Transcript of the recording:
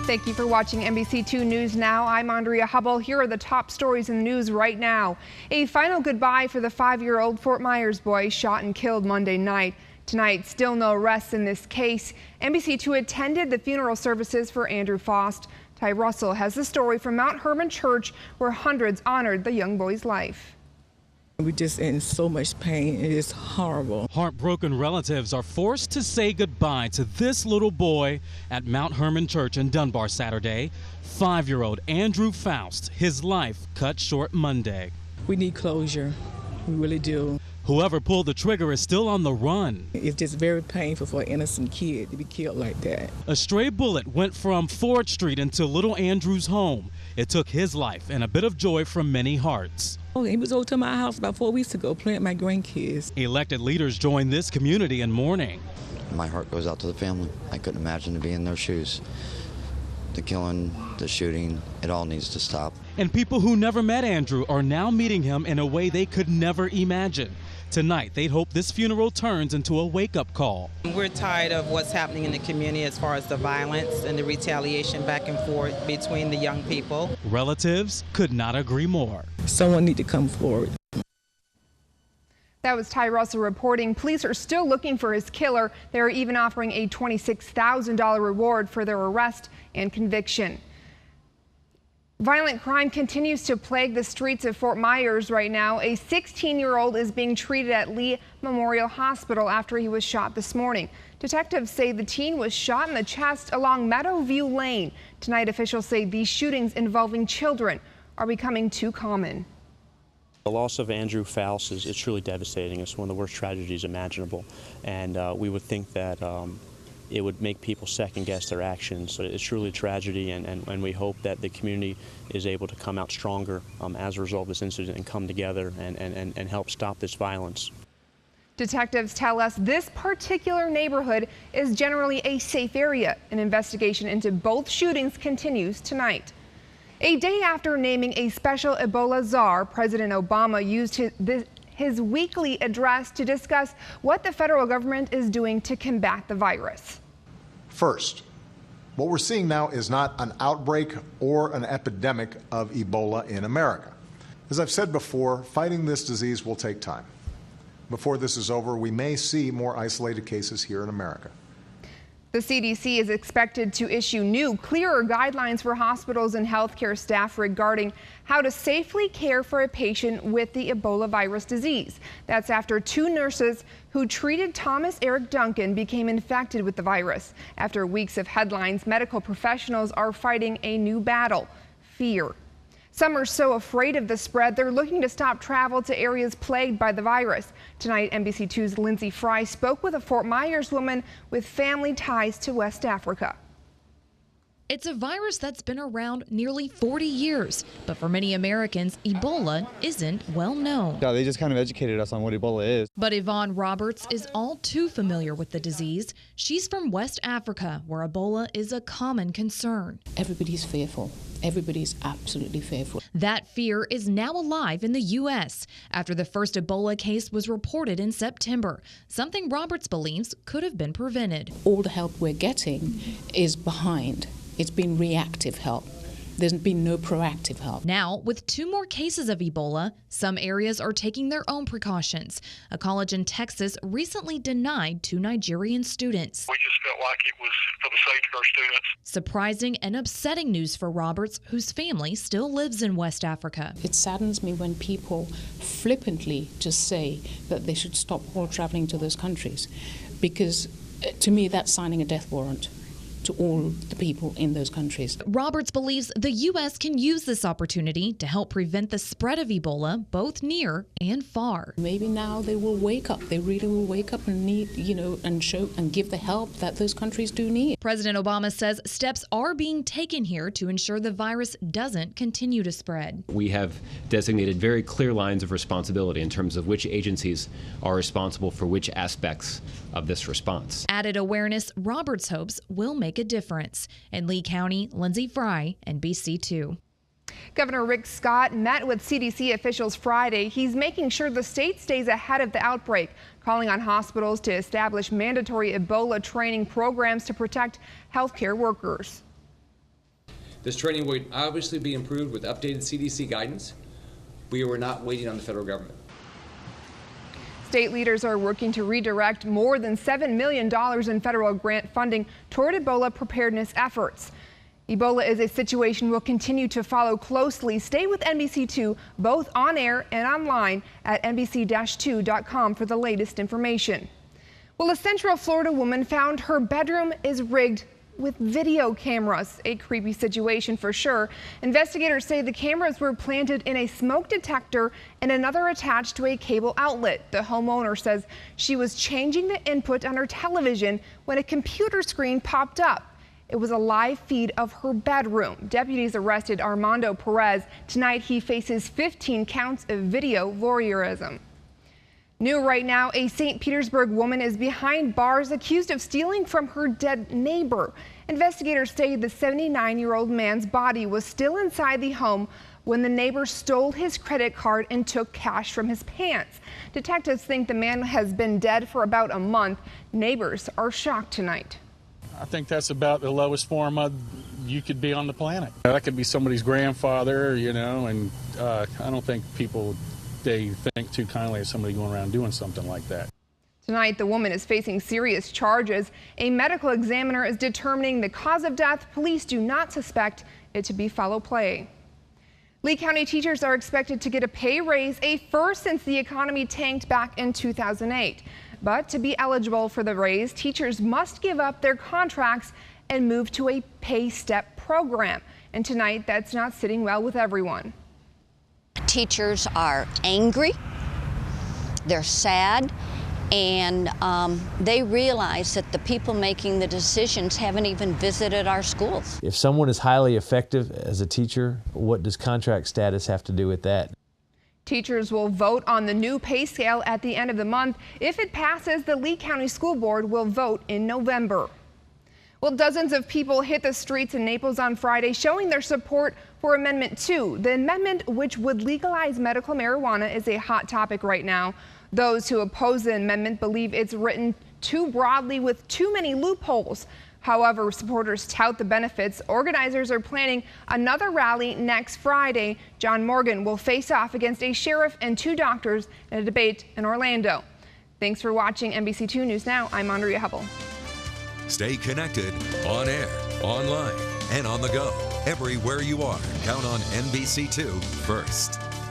Thank you for watching NBC2 News Now. I'm Andrea Hubble. Here are the top stories in the news right now. A final goodbye for the 5-year-old Fort Myers boy shot and killed Monday night. Tonight, still no arrests in this case. NBC2 attended the funeral services for Andrew Faust. Ty Russell has the story from Mount Hermon Church, where hundreds honored the young boy's life. We're just in so much pain. It is horrible. Heartbroken relatives are forced to say goodbye to this little boy at Mount Hermon Church in Dunbar Saturday. 5-year-old Andrew Faust, his life cut short Monday. We need closure. We really do. Whoever pulled the trigger is still on the run. It's just very painful for an innocent kid to be killed like that. A stray bullet went from Ford Street into little Andrew's home. It took his life and a bit of joy from many hearts. Oh, he was over to my house about 4 weeks ago playing with my grandkids. Elected leaders joined this community in mourning. My heart goes out to the family. I couldn't imagine to be in their shoes. The killing, the shooting, it all needs to stop. And people who never met Andrew are now meeting him in a way they could never imagine. Tonight, they'd hope this funeral turns into a wake-up call. We're tired of what's happening in the community as far as the violence and the retaliation back and forth between the young people. Relatives could not agree more. Someone need to come forward. That was Ty Russell reporting. Police are still looking for his killer. They're even offering a $26,000 reward for their arrest and conviction. Violent crime continues to plague the streets of Fort Myers right now. A 16-year-old is being treated at Lee Memorial Hospital after he was shot this morning. Detectives say the teen was shot in the chest along Meadowview Lane. Tonight, officials say these shootings involving children are becoming too common. The loss of Andrew Faust is truly devastating. It's one of the worst tragedies imaginable, and we would think that it would make people second-guess their actions. So it's truly a tragedy, and we hope that the community is able to come out stronger as a result of this incident and come together and help stop this violence. Detectives tell us this particular neighborhood is generally a safe area. An investigation into both shootings continues tonight. A day after naming a special Ebola czar, President Obama used his weekly address to discuss what the federal government is doing to combat the virus. First, what we're seeing now is not an outbreak or an epidemic of Ebola in America. As I've said before, fighting this disease will take time. Before this is over, we may see more isolated cases here in America. The CDC is expected to issue new, clearer guidelines for hospitals and healthcare staff regarding how to safely care for a patient with the Ebola virus disease. That's after 2 nurses who treated Thomas Eric Duncan became infected with the virus. After weeks of headlines, medical professionals are fighting a new battle: fear. Some are so afraid of the spread, they're looking to stop travel to areas plagued by the virus. Tonight, NBC2's Lindsay Fry spoke with a Fort Myers woman with family ties to West Africa. It's a virus that's been around nearly 40 years, but for many Americans, Ebola isn't well known. Yeah, they just kind of educated us on what Ebola is. But Yvonne Roberts is all too familiar with the disease. She's from West Africa, where Ebola is a common concern. Everybody's fearful. Everybody's absolutely fearful. That fear is now alive in the U.S. after the first Ebola case was reported in September, something Roberts believes could have been prevented. All the help we're getting is behind. It's been reactive help. There's been no proactive help. Now, with 2 more cases of Ebola, some areas are taking their own precautions. A college in Texas recently denied 2 Nigerian students. We just felt like it was for the sake of our students. Surprising and upsetting news for Roberts, whose family still lives in West Africa. It saddens me when people flippantly just say that they should stop all traveling to those countries, because to me that's signing a death warrant to all the people in those countries. Roberts believes the U.S. can use this opportunity to help prevent the spread of Ebola both near and far. Maybe now they will wake up. They really will wake up and need, and show and give the help that those countries do need. President Obama says steps are being taken here to ensure the virus doesn't continue to spread. We have designated very clear lines of responsibility in terms of which agencies are responsible for which aspects of this response. Added awareness, Roberts hopes, will make a difference. In Lee County, Lindsay Fry, NBC2. Governor Rick Scott met with CDC officials Friday. He's making sure the state stays ahead of the outbreak, calling on hospitals to establish mandatory Ebola training programs to protect healthcare workers. This training would obviously be improved with updated CDC guidance. We were not waiting on the federal government. State leaders are working to redirect more than $7 million in federal grant funding toward Ebola preparedness efforts. Ebola is a situation we'll continue to follow closely. Stay with NBC2 both on air and online at NBC-2.com for the latest information. Well, a Central Florida woman found her bedroom is rigged with video cameras. A creepy situation for sure. Investigators say the cameras were planted in a smoke detector and another attached to a cable outlet. The homeowner says she was changing the input on her television when a computer screen popped up. It was a live feed of her bedroom. Deputies arrested Armando Perez. Tonight he faces 15 counts of video voyeurism. New right now, a St. Petersburg woman is behind bars accused of stealing from her dead neighbor. Investigators say the 79-year-old man's body was still inside the home when the neighbor stole his credit card and took cash from his pants. Detectives think the man has been dead for about a month. Neighbors are shocked tonight. I think that's about the lowest form you could be on the planet. That could be somebody's grandfather, you know, and I don't think they think too kindly of somebody going around doing something like that. Tonight, the woman is facing serious charges. A medical examiner is determining the cause of death. Police do not suspect it to be foul play. Lee County teachers are expected to get a pay raise, a first since the economy tanked back in 2008. But to be eligible for the raise, teachers must give up their contracts and move to a pay step program. And tonight, that's not sitting well with everyone. Teachers are angry, they're sad, and they realize that the people making the decisions haven't even visited our schools. If someone is highly effective as a teacher, what does contract status have to do with that? Teachers will vote on the new pay scale at the end of the month. If it passes, the Lee County School Board will vote in November. Well, dozens of people hit the streets in Naples on Friday showing their support for Amendment 2. The amendment, which would legalize medical marijuana, is a hot topic right now. Those who oppose the amendment believe it's written too broadly with too many loopholes. However, supporters tout the benefits. Organizers are planning another rally next Friday. John Morgan will face off against a sheriff and 2 doctors in a debate in Orlando. Thanks for watching NBC2 News Now. I'm Andrea Hubble. Stay connected on air, online, and on the go. Everywhere you are, count on NBC2 first.